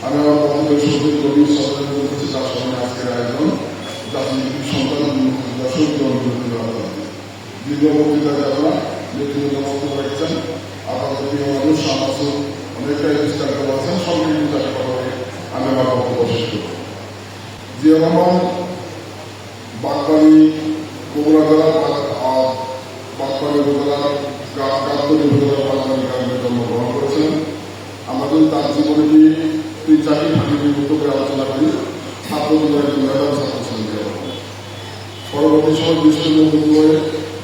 আমি আমার বন্ধুদের সঙ্গে কবি সরকার করেছি তার সামনে আজকের আয়োজন জাতির সন্তান দীর্ঘ বক্তৃতা যারা ব্যক্তিগত বক্তব্য রেখেছেন আপনাদের প্রিয় মানুষ আমার অনেকটাই বিস্তার করা আছেন সঙ্গে তাকে কথা বলে আমি আমার বক্তব্য শেষ করব। জিয়া রহমান বাগবাড়ি বগুড়া জেলার বাগবাড়ি উপজেলার গাবতলী উপজেলার বাগবাড়ি গ্রামে জন্মগ্রহণ করেছিলেন। আমাদের তার জীবনে নিয়ে তিন চারটি ভাগিনী উদ্যোগে আলোচনা করি। ছাত্র জীবনের মেধাবী ছাত্র ছিলেন। পরবর্তী সময় বিশ্ববিদ্যালয়ে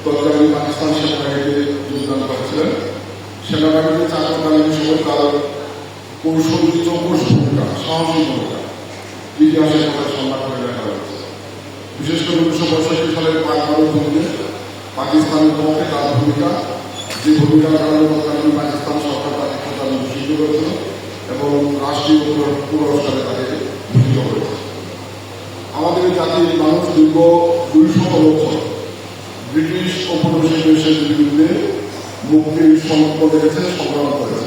তৎকালীন পাকিস্তান সেনাবাহিনীতে যোগদান করেছিলেন। সেনাবাহিনীতে চাকরকালীন সময় তার কৌশলী চৌকস ভূমিকা, সাহসী ভূমিকা ইতিহাসের কথা সম্মান করে দেখা হয়েছে। বিশেষ করে 1965 সালের পাকিস্তানের পাকিস্তানের পক্ষে তার ভূমিকা, যে ভূমিকার কারণে তৎকালীন পাকিস্তান সরকার তাকে ক্ষমতা নিষিদ্ধ করেছিল এবং রাষ্ট্রীয় পুরস্কারে তাকে ভূমিকা করেছে। আমাদের জাতির মানুষ দীর্ঘ 200 বছর ব্রিটিশ উপনিবেশের বিরুদ্ধে মুক্তির সংকল্প রেখেছে, সংগ্রাম করেছে।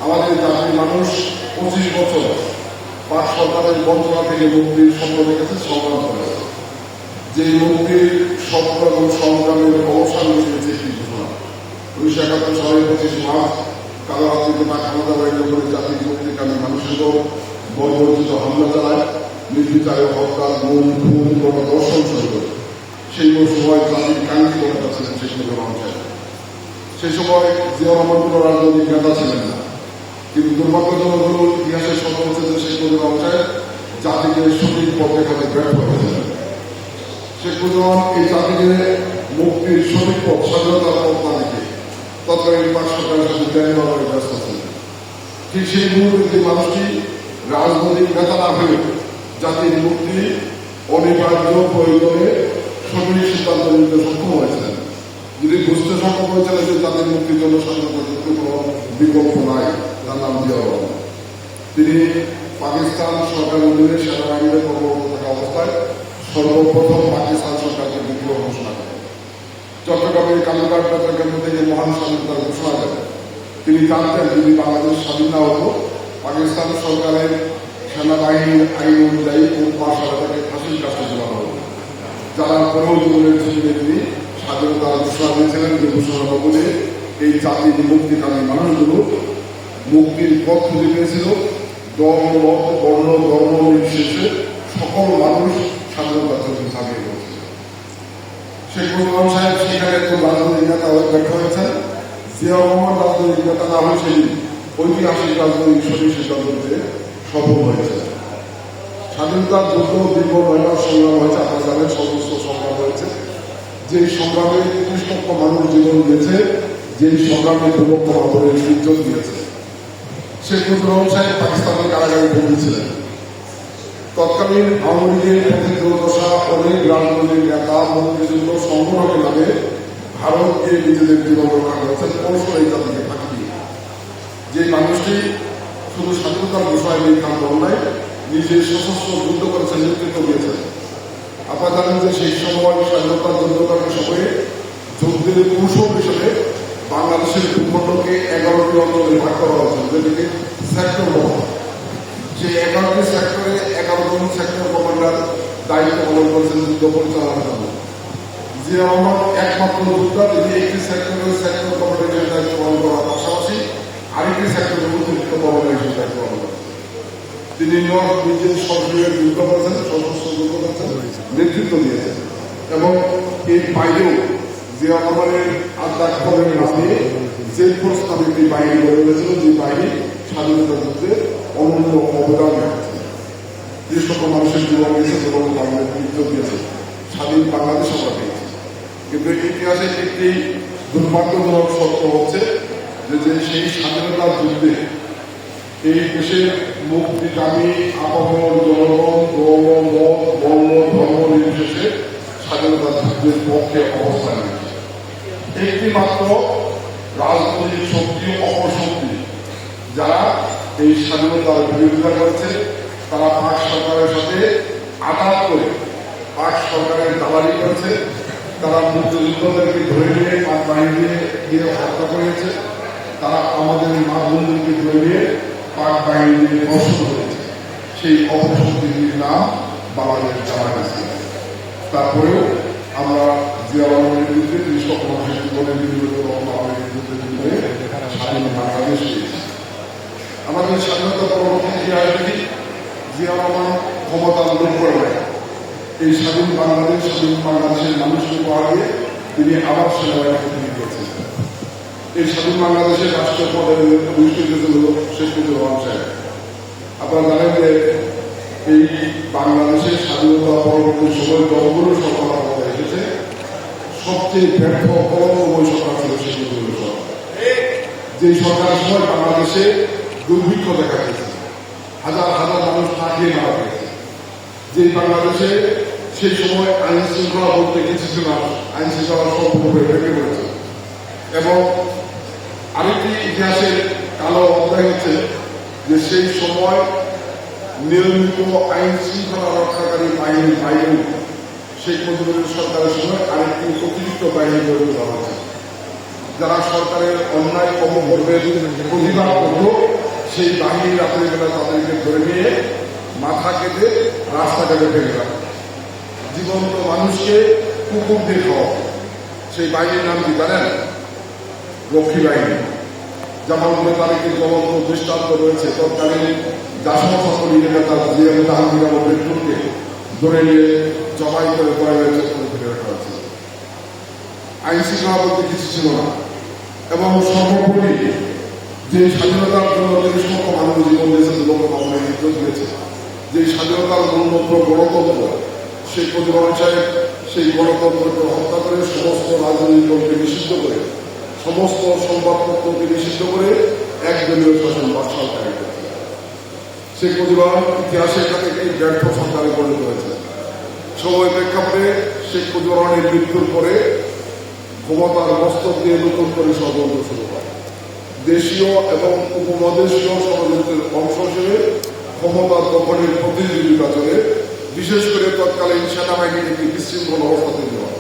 আমাদের জাতির মানুষ 25 বছর পাক সরকারের বঞ্চনা থেকে মুক্তির স্বপ্ন রেখেছে, সংগ্রাম করেছে। যে মুক্তির স্বপ্ন এবং সংগ্রামের অবসান ঘটিয়েছে একটি ঘোষণা 1971 সালের 25 মার্চ কারাগার থেকে পাক হামলা বাহিনীর উপরে জাতির মুক্তিকামী মানুষের উপর বর্বরচিত হামলা চালায়, নির্বিচারে হত্যা, গুম, খুন, গণধর্ষণ শুরু করে। সেই সময় জাতির কাঙ্ক্ষিত নেতা ছিলেন শেখ মুজিবুর রহমান সাহেব। সেই সময় জিয়া রহমান কোনো রাজনৈতিক নেতা ছিলেন না, কিন্তু দুর্ভাগ্যজনক হল ইতিহাসের সত্য হচ্ছে যে শেখ মুজিবুর রহমান সাহেব জাতিকে সঠিক পথ দেখাতে ব্যর্থ হয়েছিলেন। শেখ মুজিবুর রহমান এই জাতিকে মুক্তির সঠিক পথ, স্বাধীনতার পথ না দেখে তৎকালীন পাক সরকারের সাথে জ্ঞানী ব্যস্ত ছিলেন। ঠিক সেই মুহূর্তে যে মানুষটি রাজনৈতিক নেতা না হয়ে জাতির মুক্তি অনিবার্য প্রয়োজনে সঠিক সিদ্ধান্ত নিতে সক্ষম হয়েছিলেন, যদি বুঝতে সক্ষম হয়েছিলেন যে জাতির মুক্তির জন্য স্বাধীনতা যুক্ত কোনো বিকল্প নাই, তার নাম জিয়া রহমান। তিনি পাকিস্তান সরকারের অধীনে সেনাবাহিনীতে কর্মরত থাকা অবস্থায় সর্বপ্রথম পাকিস্তান সরকারকে বিদ্রোহ ঘোষণা করেন। চট্টগ্রামের কালুঘাট কেন্দ্র থেকে মহান স্বাধীনতার ঘোষণা দেন। তিনি জানতেন যদি বাংলাদেশ স্বাধীন না হতো পাকিস্তান সরকারের সেনাবাহিনীর আইন অনুযায়ী কোন মাসালে তাকে ফাঁসির কাছে ঝোলানো হবে। জানার পরেও জীবনের ঝুঁকিতে তিনি স্বাধীনতার ঘোষণা দিয়েছিলেন, যে ঘোষণা বলে এই জাতির মুক্তিকামী মানুষগুলো মুক্তির পথ খুঁজে পেয়েছিল। দল, মত, বর্ণ, ধর্ম নির্বিশেষে সকল মানুষ স্বাধীনতার জন্য ঝাঁপিয়ে পড়েছিল। শেখ মুজিবুর রহমান সাহেব সেখানে একজন রাজনৈতিক নেতা ব্যর্থ হয়েছেন। জিয়া রহমান রাজনৈতিক নেতা না হয়ে সেই ঐতিহাসিক রাজনৈতিক সঠিক সিদ্ধান্ত নিতে সফল হয়েছে। স্বাধীনতার যুদ্ধ দীর্ঘ 9 মাস সংগ্রাম হয়েছে, আপনারা জানেন সশস্ত্র সংগ্রাম হয়েছে। যেই সংগ্রামে 30 লক্ষ মানুষ জীবন দিয়েছে, যেই সংগ্রামে 2 লক্ষ মানুষের ইজ্জত দিয়েছে। শেখ মুজিবুর রহমান সাহেব পাকিস্তানের কারাগারে বন্দী ছিলেন। তৎকালীন আওয়ামী লীগের পথে দুর্দশা অনেক রাজনৈতিক নেতা, মুক্তিযুদ্ধ সংগঠনের নামে ভারতকে নিজেদের জীবন রক্ষা করেছেন কৌশল এই জাতিকে ফাঁকি দিয়ে। যে মানুষটি শুধু স্বাধীনতার ঘোষণায় নিয়ে কাম নাই, নিজে সশস্ত্র যুদ্ধ করেছেন, নেতৃত্ব দিয়েছেন। আপনারা জানেন যে সেই সময় স্বাধীনতার যুদ্ধকালীন সময়ে যুদ্ধের কৌশল হিসেবে বাংলাদেশের ভূখণ্ডকে 11টি অঞ্চলে ভাগ করা হয়েছিল, যেটিকে সেক্টর বলা হয়। সেই 11টি সেক্টরে 11 জন সেক্টর কমান্ডার দায়িত্ব পালন করেছেন যুদ্ধ পরিচালনার জন্য। জিয়া রহমান একমাত্র যোদ্ধা, তিনি একটি সেক্টরের সেক্টর কমান্ডারের দায়িত্ব পালন করার পাশাপাশি আরেকটি সেক্টরের অতিরিক্ত কমান্ডার হিসেবে দায়িত্ব পালন করেন। তিনি নিজের সক্রিয় যুদ্ধ করেছেন, সশস্ত্র যুদ্ধ করেছেন, নেতৃত্ব দিয়েছেন। এবং এর বাইরেও জিয়া রহমানের আত্মাক্ষরের নামে জেল ফোর্স নামে একটি বাহিনী গড়ে উঠেছিল, যে বাহিনী স্বাধীনতা যুদ্ধে অনন্য অবদান রেখেছে। 30 লক্ষ মানুষের জীবন দিয়েছে এবং বাংলাদেশ ইজ্জত দিয়েছে, স্বাধীন বাংলাদেশ আমরা পেয়েছি। কিন্তু ইতিহাসে একটি দুর্ভাগ্যজনক সত্য হচ্ছে যে সেই স্বাধীনতার যুদ্ধে এই দেশের মুক্তিকামী আপামর জনগণ দল, মত, বর্ণ, ধর্ম নির্বিশেষে স্বাধীনতার যুদ্ধের পক্ষে অবস্থান নিয়েছে। একটি মাত্র রাজনৈতিক শক্তি, অপশক্তি যারা এই স্বাধীনতার বিরোধিতা করেছে, তারা পাক সরকারের সাথে আঘাত করে পাক সরকারের দালালি করেছে। তারা মুক্তিযোদ্ধাদেরকে ধরে নিয়ে পাক বাহিনী দিয়ে হত্যা করেছে। তারা আমাদের মা বন্ধুকে ধরে নিয়ে পাক বাহিনীর ধর্ষণ হয়েছে, সেই অপশক্তির নাম বাংলাদেশ জামায়াত ইসলামী। তারপরেও আমরা জিয়া রহমানের বিরুদ্ধে ৩০ লক্ষ মানুষের জীবনের বিরুদ্ধে স্বাধীন বাংলাদেশ পেয়েছি। আমাদের স্বাধীনতা পরবর্তী ইতিহাস দেখি, জিয়া রহমান ক্ষমতা লোপ করে নেয়। এই স্বাধীন বাংলাদেশের মানুষকে পাওয়া গিয়ে তিনি আবার সেনাবাহিনীকে ফিরে গিয়েছেন। এই স্বাধীন বাংলাদেশের রাষ্ট্রীয় পদে অনুষ্ঠিত হল শেখ মুজিবুর রহমান সাহেব। আপনারা জানেন যে এই বাংলাদেশের স্বাধীনতা পরবর্তী সময় যতগুলো সরকার ক্ষমতা এসেছে, সবচেয়ে ব্যর্থ কলঙ্কময় সরকার ছিল শেখ মুজিবুর সরকার। যে সরকারের সময় বাংলাদেশে দুর্ভিক্ষ দেখা গেছে, হাজার হাজার মানুষ না খেয়ে মারা গেছে। যে বাংলাদেশে সেই সময় আইন শৃঙ্খলা বলতে কিছু ছিল না, আইন শৃঙ্খলা সম্পূর্ণভাবে ভেঙে পড়েছে। এবং আরেকটি ইতিহাসের কালো অধ্যায় হচ্ছে যে সেই সময় নিয়মিত আইন শৃঙ্খলা রক্ষাকারী বাহিনীর বাইরেও শেখ মুজিবুর সরকারের সময় আরেকটি অতিরিক্ত বাহিনী গড়ে তোলা হয়েছে, যারা সরকারের অন্যায় কর্মকর্মের প্রতিবাদ করত। সেই বাহিনী রাতের বেলা তাদেরকে ধরে নিয়ে মাথা কেটে রাস্তাঘাটে ফেলে রাখে, জীবন্ত মানুষকে কুকুর দিয়ে খাওয়া। সেই বাহিনীর নাম কি জানেন? রক্ষী বাহিনী। জামালপুরে তারিখের জ্বলন্ত দৃষ্টান্ত রয়েছে। তৎকালীন জাসদ ছাত্রলীগের নেতা জিএম জাহাঙ্গীর আলম পেট্রোলকে ধরে নিয়ে জবাই করে কয়েক ফেলে রাখা হয়েছে। আইন শৃঙ্খলা বলতে কিছু ছিল না। এবং সর্বোপরি যে স্বাধীনতার জন্য ৩০ লক্ষ মানুষ জীবন দিয়েছে, ২ লক্ষ মানুষ নির্দেশ দিয়েছে, যে স্বাধীনতার মূলমন্ত্র গণতন্ত্র, শেখ মুজিবুর রহমান সাহেব সেই গণতন্ত্রকে হত্যা করে সমস্ত রাজনৈতিক দলকে নিষিদ্ধ করে, সমস্ত সংবাদপত্রকে নিষিদ্ধ করে একদলীয় শাসন বাদশাহ তৈরি করেছে। শেখ মুজিবুর ইতিহাসের কাছে একটি ব্যর্থ সরকারে পরিণত হয়েছে। সময় প্রেক্ষাপটে শেখ মুজিবুর রহমানের মৃত্যুর পরে ক্ষমতার মস্তক দিয়ে নতুন করে ষড়যন্ত্র শুরু হয়। দেশীয় এবং উপমহাদেশীয় ষড়যন্ত্রের অংশ হিসেবে ক্ষমতার দখলের প্রতিযোগিতা চলে। বিশেষ করে তৎকালীন সেনাবাহিনীর একটি বিশৃঙ্খল অবস্থা তৈরি হয়,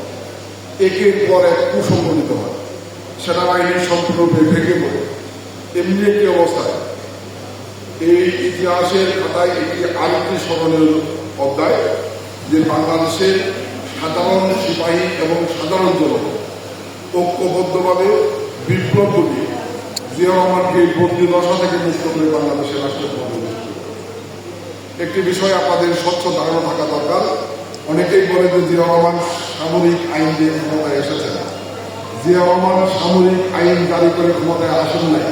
একের পর এক কুসংগঠিত হয়, সেনাবাহিনীর সম্পূর্ণরূপে ভেঙে পড়ে। এমনি একটি অবস্থায় এই ইতিহাসের খাতায় একটি আরেকটি স্মরণীয় অধ্যায়, যে বাংলাদেশের সাধারণ সিপাহী এবং সাধারণ জনতা ঐক্যবদ্ধভাবে বিপ্লব ঘটিয়ে জিয়া রহমানকে বন্দি দশা থেকে মুক্ত করে বাংলাদেশের রাষ্ট্রের পদে। একটি বিষয় আপনাদের স্বচ্ছ ধারণা থাকা দরকার। অনেকেই বলে যে জিয়া রহমান সামরিক আইন দিয়ে ক্ষমতায় এসেছেন। জিয়া রহমান সামরিক আইন জারি করে ক্ষমতায় আসেন নাই।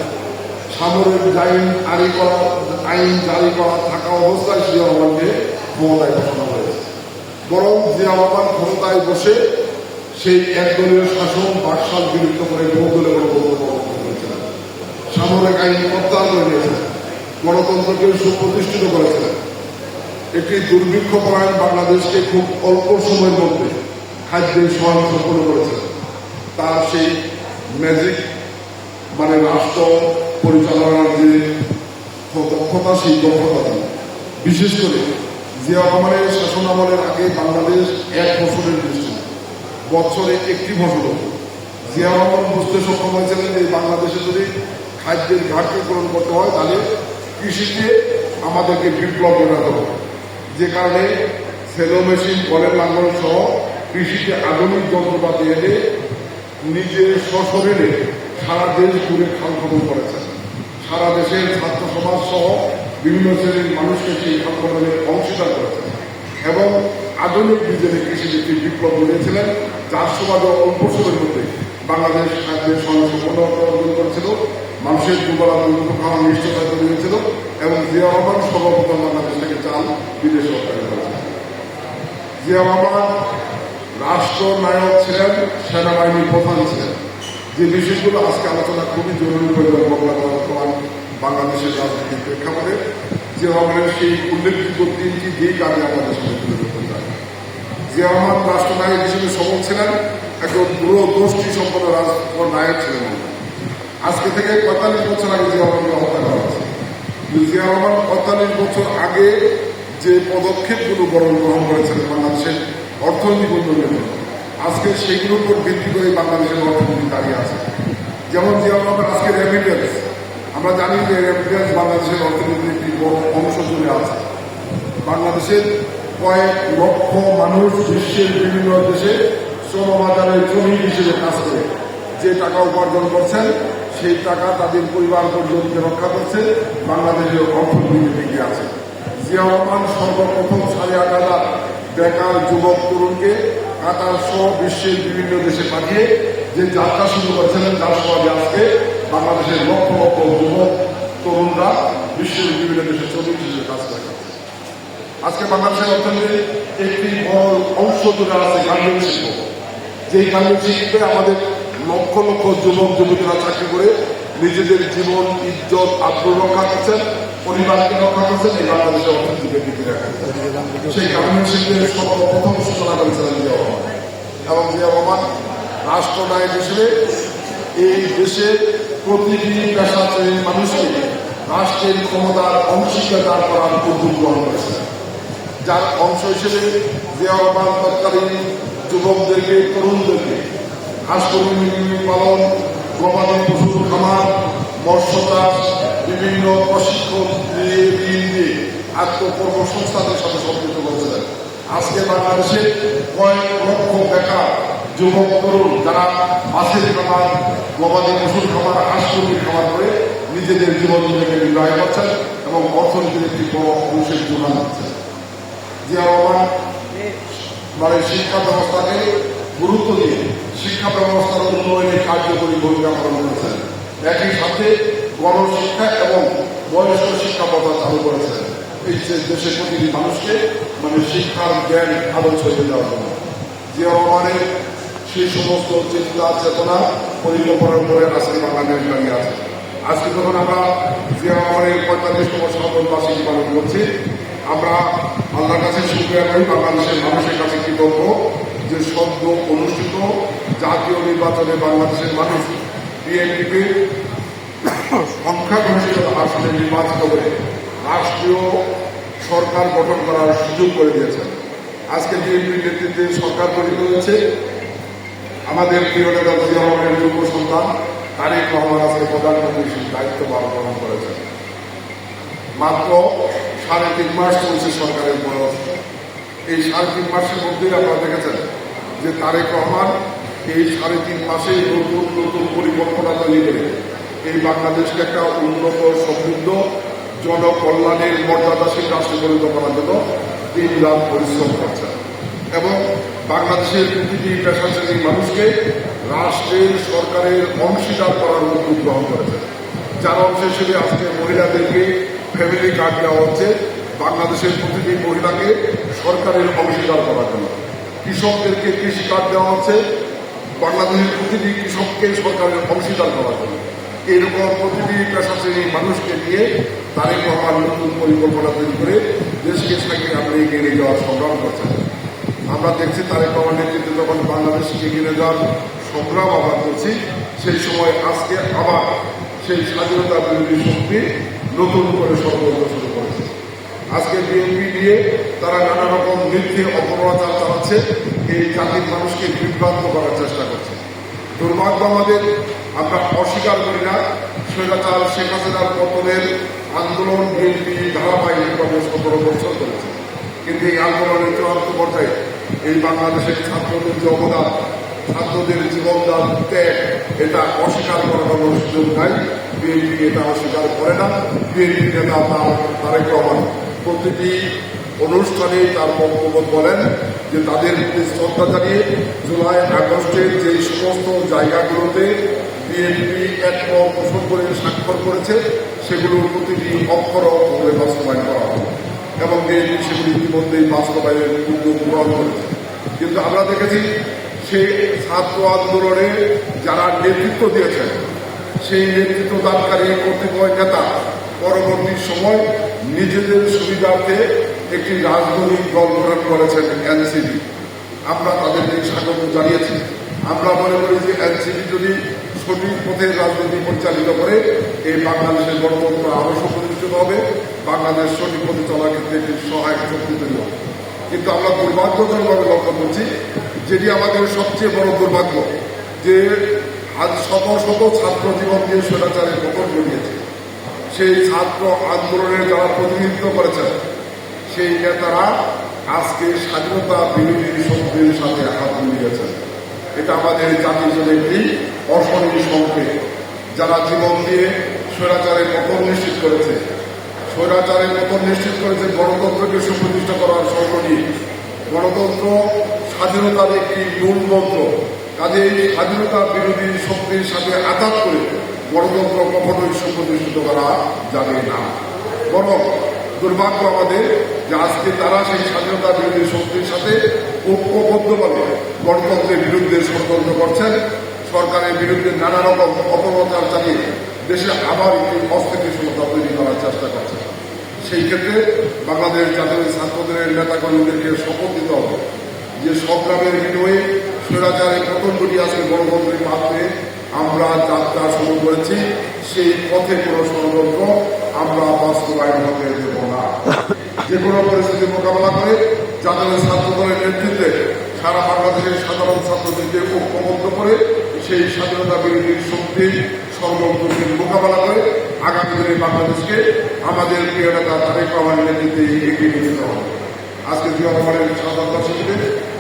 সামরিক আইন জারি করা থাকা অবস্থায় জিয়া রহমানকে ক্ষমতায় বসানো হয়েছে। বরং জিয়া রহমান ক্ষমতায় বসে সেই একদলীয় শাসন বাকশাল বিলুপ্ত করে বহুদলীয় গণতন্ত্র করেছিলেন, সামরিক আইন প্রত্যাহার করে নিয়েছিলেন, গণতন্ত্রকে সুপ্রতিষ্ঠিত করেছিলেন। একটি দুর্ভিক্ষ পরায়ণ বাংলাদেশকে খুব অল্প সময়ের মধ্যে খাদ্যের সহায়তা সম্পন্ন করেছিলেন। তার সেই ম্যাজিক মানে রাষ্ট্র পরিচালনার যে দক্ষতা, সেই দক্ষতা ছিল। বিশেষ করে জিয়া রহমানের শাসন আমলের আগে বাংলাদেশ 1 ফসলের দেশ ছিল, বছরে একটি ফসল হতো। জিয়া রহমান বুঝতে সক্ষম হয়েছিলেন যে বাংলাদেশে যদি খাদ্যের ঘাটতি পূরণ করতে হয় তাহলে কৃষিতে আমাদেরকে বিপ্লব ঘটাতে হবে। যে কারণে সেলো মেশিন, বলের লাঙ্গল সহ কৃষিতে আধুনিক যন্ত্রপাতি এনে নিজে সশরীরে সারা দেশ ঘুরে খাল খনন করেছেন। সারা দেশের ছাত্র সমাজ সহ বিভিন্ন শ্রেণীর মানুষকে সেই খাল খননের অংশীদার করেছেন এবং আধুনিক ডিজেলে কৃষিতে একটি বিপ্লব ঘটিয়েছিলেন, যার সুবাদে অল্প সময়ের মধ্যে বাংলাদেশ খাদ্যের সফলতা অর্জন করেছিল, মানুষের দুবেলা দুটো খাওয়া নিশ্চয়তা তৈরি হয়েছিল এবং জিয়া রহমান সর্বপ্রথম বাংলাদেশ থেকে চাল বিদেশে রপ্তানি করেছেন। জিয়া রহমান রাষ্ট্রনায়ক ছিলেন, সেনাবাহিনীর প্রধান ছিলেন। যে বিষয়গুলো আজকে আলোচনা খুবই জরুরি বর্তমান বাংলাদেশের রাজনীতির প্রেক্ষাপটে জিয়া রহমানের সেই উল্লেখযোগ্য 3টি দিক আমি আমাদের সাথে তুলে ধরতে চাই। জিয়া রহমান রাষ্ট্রনায়ক হিসেবে সফল ছিলেন, একজন দূরদৃষ্টি সম্পন্ন রাষ্ট্রনায়ক ছিলেন। আজকে থেকে 45 বছর আগে জিয়া রহমানকে হত্যা করা হয়েছে। জিয়া রহমান 45 বছর আগে যে পদক্ষেপগুলো গ্রহণ করেছিলেন বাংলাদেশের অর্থনৈতিক উন্নয়নের, আজকে সেইগুলোর উপর ভিত্তি করে বাংলাদেশের অর্থনীতি দাঁড়িয়ে আছে। যেমন জিয়া রহমান আজকে রেমিটেন্স আমরা জানি যে রেমিটেন্স বাংলাদেশের অর্থনীতির একটি বড় অংশ জুড়ে আছে। বাংলাদেশের কয়েক লক্ষ মানুষ বিশ্বের বিভিন্ন দেশে শ্রমবাজারে শ্রমিক হিসেবে কাজ করে যে টাকা উপার্জন করছেন, সেই টাকা তাদের পরিবার পর্যন্ত রক্ষা করছে, বাংলাদেশের অর্থনীতি টিকে আছে। জিয়া রহমান সর্বপ্রথম 8,500 বেকার যুবক তরুণকে কাতার সহ বিশ্বের বিভিন্ন দেশে পাঠিয়ে যে যাত্রা শুরু করেছিলেন, যার সমাজে আজকে বাংলাদেশের লক্ষ লক্ষ যুবক তরুণরা বিশ্বের বিভিন্ন দেশে শ্রমিক হিসেবে কাজ করে। আজকে বাংলাদেশের অর্থনীতির একটি বড় অংশ জুড়ে আছে গার্মেন্টস শিল্প। যেই গার্মেন্টস শিল্পে আমাদের লক্ষ লক্ষ যুবক যুবতীরা চাকরি করে নিজেদের জীবন, ইজ্জত, আব্রু রক্ষা করছেন, পরিবারকে রক্ষা করছেন, এই বাংলাদেশের অর্থনীতিকে টিকে রাখেন। সেই গার্মেন্টস শিল্পের সর্বপ্রথম সূচনা করেছিলেন জিয়া রহমান। এবং জিয়া রহমান রাষ্ট্রনায়ক হিসেবে এই দেশের প্রতিটি পেশা শ্রেণীর মানুষকে রাষ্ট্রের ক্ষমতার অংশীদার করার উদ্যোগ গ্রহণ করেছিলেন। যার অংশ হিসেবে জিয়া রহমান তৎকালীন যুবকদেরকে, তরুণদেরকে হাঁস মুরগি পালন, গবাদি পশুর খামার, মৎস্য চাষ, বিভিন্ন প্রশিক্ষণ দিয়ে আত্মকর্মসংস্থানের সাথে সম্পৃক্ত করেছিলেন। আজকে বাংলাদেশে কয়েক লক্ষ বেকার যুবক তরুণ যারা মাছের খামার, গবাদি পশুর খামার, হাঁস মুরগির খামার করে নিজেদের জীবন জীবিকা নির্বাহ করছেন এবং অর্থনীতির একটি বড় অংশের যোগান দিচ্ছেন। জিয়া রহমান শিক্ষা ব্যবস্থাকে গুরুত্ব দিয়ে শিক্ষা ব্যবস্থার উন্নয়নে কার্যকরী ভূমিকা পালন করেছেন। একই সাথে গণশিক্ষা এবং বয়স্ক শিক্ষা প্রথা চালু করেছেন এই দেশের প্রতিটি মানুষকে শিক্ষার জ্ঞান আলো ছড়িয়ে দেওয়ার জন্য। জিয়া রহমানের সেই সমস্ত চিন্তা চেতনা পরিকল্পনার উপরে আজকে বাংলাদেশ দাঁড়িয়ে আছে। আজকে যখন আমরা জিয়া রহমানের 45তম স্বাধীন বার্ষিকী পালন করছি, আমরা আল্লাহর কাছে শুকরিয়া করি, বাংলাদেশের মানুষের কাছে কৃতজ্ঞ যে সদ্য অনুষ্ঠিত জাতীয় নির্বাচনে বাংলাদেশের মানুষ বিএনপিকে সংখ্যাগরিষ্ঠ আসনে নির্বাচিত করে রাষ্ট্রীয় সরকার গঠন করার সুযোগ করে দিয়েছেন। আজকে বিএনপির নেতৃত্বে সরকার গঠিত হয়েছে। আমাদের প্রিয় নেতা জিয়া রহমানের যুব সন্তান তারেক রহমান আজকে প্রধানমন্ত্রীর দায়িত্বভার গ্রহণ করেছেন। মাত্র 3.5 মাস চলছে সরকারের বয়স। এই 3.5 মাসের মধ্যেই আপনারা দেখেছেন যে তারেক রহমান এই 3.5 মাসে নতুন নতুন পরিকল্পনা তৈরি করে এই বাংলাদেশকে একটা উন্নত, সমৃদ্ধ, জনকল্যাণের মর্যাদাশীল রাষ্ট্রে পরিণত করার জন্য দিন রাত পরিশ্রম করছেন এবং বাংলাদেশের প্রতিটি পেশা শ্রেণীর মানুষকে রাষ্ট্রের সরকারের অংশীদার করার উদ্যোগ গ্রহণ করেছেন। যার অংশ হিসেবে আজকে মহিলাদেরকে ফ্যামিলি কার্ড দেওয়া হচ্ছে বাংলাদেশের প্রতিটি মহিলাকে সরকারের অংশীদার করার জন্য। কৃষকদেরকে কৃষি কার্ড দেওয়া হচ্ছে বাংলাদেশের প্রতিটি কৃষককে সরকারের অংশীদার করার জন্য। এরকম প্রতিটি পেশা শ্রেণীর মানুষকে নিয়ে তারেক রহমান নতুন পরিকল্পনা তৈরি করে দেশকে সাইকেল আমরা এগিয়ে নিয়ে যাওয়ার সংগ্রাম করছেন। আমরা দেখছি তারেক রহমান নেতৃত্বে যখন বাংলাদেশকে এগিয়ে নিয়ে যাওয়ার সংগ্রাম আমরা করছি, সেই সময় আজকে আবার সেই স্বাধীনতা বিরোধী শক্তি নতুন করে ষড়যন্ত্র শুরু করেছে। আজকে বিএনপি দিয়ে তারা নানা রকম মিথ্যে অপপ্রচার চালাচ্ছে, এই জাতির মানুষকে বিভ্রান্ত করার চেষ্টা করছে। দুর্ভাগ্য আমাদের, আমরা অস্বীকার করি না, স্বৈরাচার শেখ হাসিনার পতনের আন্দোলন বিএনপি ধারাবাহিকভাবে 17 বছর করেছে। কিন্তু এই আন্দোলনের চূড়ান্ত পর্যায়ে এই বাংলাদেশের ছাত্রদের যে অবদান, ছাত্রদের জীবনদান, ত্যাগ, এটা অস্বীকার করার কোনো সুযোগ নাই। বিএনপি এটা অস্বীকার করে না। বিএনপি নেতা তারেক রহমান প্রতিটি অনুষ্ঠানে তার বক্তব্য বলেন যে তাদের প্রতি শ্রদ্ধা জানিয়ে জুলাই আগস্টের যে সমস্ত জায়গাগুলোতে বিএনপি একমত পোষণ করে স্বাক্ষর করেছে সেগুলোর প্রতিটি অক্ষর অক্ষরে বাস্তবায়ন করা হবে এবং বিএনপি সেগুলি ইতিমধ্যেই বাস্তবায়নের উদ্যোগ গ্রহণ করেছে। কিন্তু আমরা দেখেছি সেই ছাত্র আন্দোলনে যারা নেতৃত্ব দিয়েছেন, সেই নেতৃত্ব দানকারী কতিপয় নেতা পরবর্তী সময় নিজেদের সুবিধার্থে একটি রাজনৈতিক দল গঠন করেছেন এনসিপি। আমরা তাদেরকে স্বাগত জানিয়েছি। আমরা মনে করি যে এনসিপি যদি সঠিক পথে রাজনীতি পরিচালিত করে এই বাংলাদেশের গণতন্ত্র আরও সুপ্রতিষ্ঠিত হবে, বাংলাদেশ সঠিক পথে চলার ক্ষেত্রে একটি সহায়ক শক্তি তৈরি হবে। কিন্তু আমরা দুর্ভাগ্যজনকভাবে লক্ষ্য করছি, যেটি আমাদের সবচেয়ে বড় দুর্ভাগ্য, যে আজ শত শত ছাত্র জীবন দিয়ে স্বৈরাচারের পতন ঘটিয়েছে। সেই ছাত্র আন্দোলনের যারা প্রতিনিধিত্ব করেছেন সেই নেতারা আজকে স্বাধীনতা বিরোধী শক্তির সাথে হাত মিলিয়েছেন। এটা আমাদের জাতির জন্য একটি অশনীয় সংকেত। যারা জীবন দিয়ে স্বৈরাচারের পতন নিশ্চিত করেছে, গণতন্ত্রকে সুপ্রতিষ্ঠা করার স্বপ্ন নিয়ে। গণতন্ত্র স্বাধীনতার একটি মূল মন্ত্র। কাজেই স্বাধীনতা বিরোধী শক্তির সাথে আঘাত করে গণতন্ত্র কখনোই সুপ্রতিষ্ঠিত করা যাবে না। বরং দুর্ভাগ্য আমাদের যে আজকে তারা সেই স্বাধীনতা বিরোধী শক্তির সাথে ঐক্যবদ্ধভাবে গণতন্ত্রের বিরুদ্ধে ষড়যন্ত্র করছেন, সরকারের বিরুদ্ধে নানা রকম অপপ্রচার চালিয়ে দেশে আবার একটি অস্থিতিশীলতা তৈরি করার চেষ্টা করছে। সেই ক্ষেত্রে বাংলাদেশ জাতীয় ছাত্রদের নেতাকর্মীদেরকে শপথ দিতে হবে যে সংগ্রামের বিনিময়ে স্বৈরাচারের পতন ঘটিয়ে আজকে গণতন্ত্রের মাধ্যমে আমরা যাত্রা শুরু করেছি, সেই পথে কোনো ষড়যন্ত্র আমরা বাস্তবায়ন হতে দেব না। যে কোনো পরিস্থিতি মোকাবেলা করে জাতীয় ছাত্র দলের নেতৃত্বে সারা বাংলাদেশের সাধারণ ছাত্রদেরকে ঐক্যবদ্ধ করে সেই স্বাধীনতা বিরোধী শক্তির ষড়যন্ত্রকে মোকাবেলা করে আগামী দিনে বাংলাদেশকে আমাদের প্রিয় নেতা তারেক রহমানের নেতৃত্বে এগিয়ে নিয়ে যেতে হবে। আজকে জিয়া রহমানের স্বাধীনতা শিবিরে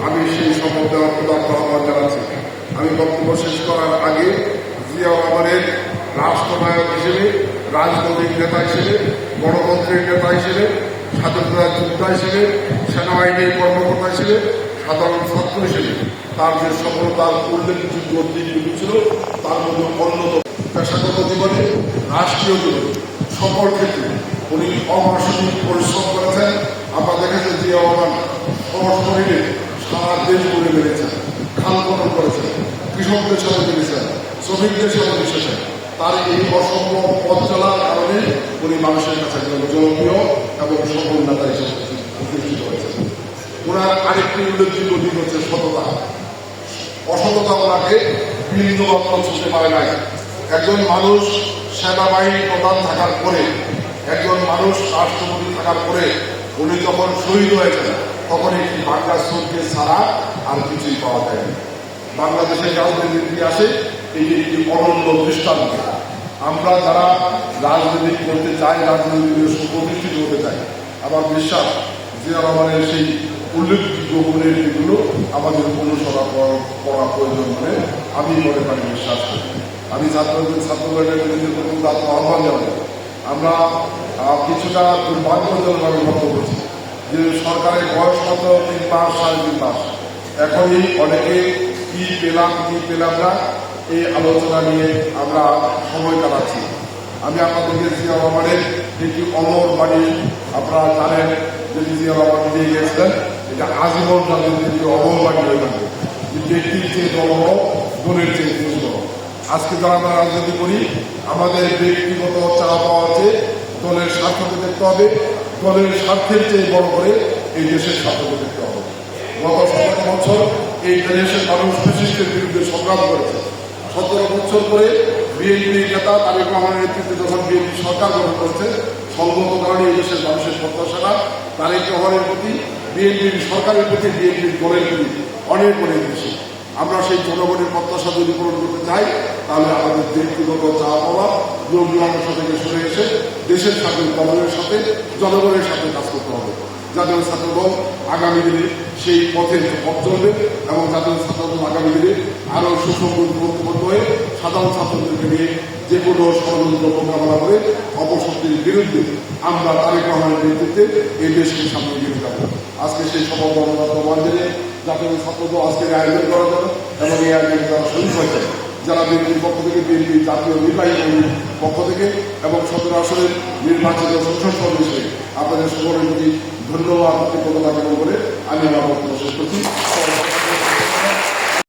আমি সেই শপথ দেওয়ার প্রদান আহ্বান জানাচ্ছি। আমি বক্তব্য শেষ করার আগে জিয়া রহমানের রাষ্ট্রনায়ক হিসেবে, রাজনৈতিক নেতা হিসেবে, গণতন্ত্রের নেতা হিসেবে, স্বাধীনতা যোদ্ধা হিসেবে, সেনাবাহিনীর কর্মকর্তা হিসেবে, সাধারণ ছাত্র হিসেবে তার যে সফলতার উল্লেখযোগ্য দিকগুলি ছিল তার মধ্যে অন্যতম পেশাগত জীবনে, রাষ্ট্রীয় জীবনে সকল ক্ষেত্রে উনি অমানসিক পরিশ্রম করেছেন। আমরা দেখেছেন জিয়া রহমান সশরীরে সারা দেশ ঘুরে বেড়েছেন, খাল খনন করেছেন, কৃষকদের সাথে মিলেছেন, শ্রমিকদের সাথে মিশেছেন। তার এই অসম্ভব পথ চলার কারণে উনি মানুষের কাছে জনপ্রিয় এবং সফল নেতা হিসেবে প্রতিষ্ঠিত হয়েছেন। ওনার আরেকটি উল্লেখযোগ্য দিক হচ্ছে সততা। অসততা ওনাকে বিন্দুমাত্র ছুঁতে পারে নাই। একজন মানুষ সেনাবাহিনী প্রধান থাকার পরে, একজন মানুষ রাষ্ট্রপতি থাকার পরে উনি যখন শহীদ হয়েছেন তখন একটি বাংলা শহীদকে ছাড়া আর কিছুই পাওয়া যায়নি। বাংলাদেশের রাজনীতির ইতিহাসে এটি একটি অনন্য দৃষ্টান্ত। আমরা যারা রাজনীতি করতে চাই, রাজনীতিতে সুপ্রতিষ্ঠিত হতে চাই, আমার বিশ্বাস জিয়া রহমানের সেই উল্লেখযোগ্য গুণের দিকগুলো আমাদের অনুসরণ করা প্রয়োজন বলে আমি মনে করি, বিশ্বাস করি। আমি ছাত্রদলের বিরুদ্ধে আহ্বান জানাই। আমরা কিছুটা দুর্ভাগ্যজনকভাবে লক্ষ্য করছি যে সরকারের বয়স কত 3 মাস 3.5 মাস, এখনই অনেকে কি পেলাম কি পেলাম না এই আলোচনা নিয়ে আমরা সময় কাটাচ্ছি। আমি আপনাদেরকে জিয়া রহমানের একটি অমর বাণী আপনারা জানেন যে জিয়া রহমান দিয়ে গিয়েছিলেন, এটা আজীবন তাদের একটি অমর বাণী হয়ে থাকবে যে ব্যক্তির চেয়ে বড়, দলের চেয়ে বড়। আজকে যারা আমরা রাজনীতি করি আমাদের ব্যক্তিগত চাওয়া পাওয়া চেয়ে দলের স্বার্থকে দেখতে হবে, দলের স্বার্থের চেয়ে বড় করে এই দেশের স্বার্থকে দেখতে হবে। গত 17 বছর এই দেশের মানুষ ফ্যাসিস্টের বিরুদ্ধে সংগ্রাম করেছে। 17 বছর করে বিএনপি নেতা তারেক রহমানের নেতৃত্বে যখন বিএনপি সরকার গঠন করেছে, সংগত কারণে এই দেশের মানুষের প্রত্যাশা তারেক রহমানের প্রতি, বিএনপির সরকারের প্রতি, বিএনপির দলের প্রতি অনেক অনেক বেশি। আমরা সেই জনগণের প্রত্যাশা যদি পূরণ করতে চাই তাহলে আমাদের ব্যক্তিগত চাওয়া পাওয়া লোক লালসা থেকে সরে এসে দেশের সাথে, দলের সাথে, জনগণের সাথে কাজ করতে হবে। জাতীয় ছাত্রদল আগামী দিনে সেই পথে পথ চলবে এবং জাতীয় ছাত্রদল আগামী দিনে আরও সুসংগঠিত হয়ে সাধারণ ছাত্রদেরকে নিয়ে যে কোনো ষড়যন্ত্র মোকাবেলা করে অপশক্তির বিরুদ্ধে আমরা তারেক রহমানের নেতৃত্বে এই দেশকে সামনে এগিয়ে যাব। আজকে সেই শপথ প্রমাণ দিলে জাতীয় ছাত্রদল আজকের আয়োজন করা যাবে এবং এই আয়োজন যারা শহীদ হয়েছে, যারা বিএনপির পক্ষ থেকে, বিএনপি জাতীয় নির্বাহী কমিটির পক্ষ থেকে এবং 17 আসনের নির্বাচিত সংসদ সদস্য হিসেবে আপনাদের সকলের প্রতি ধন্যবাদ কৃতজ্ঞতা জ্ঞাপন করে আমি আমার বক্তব্য শেষ করছি।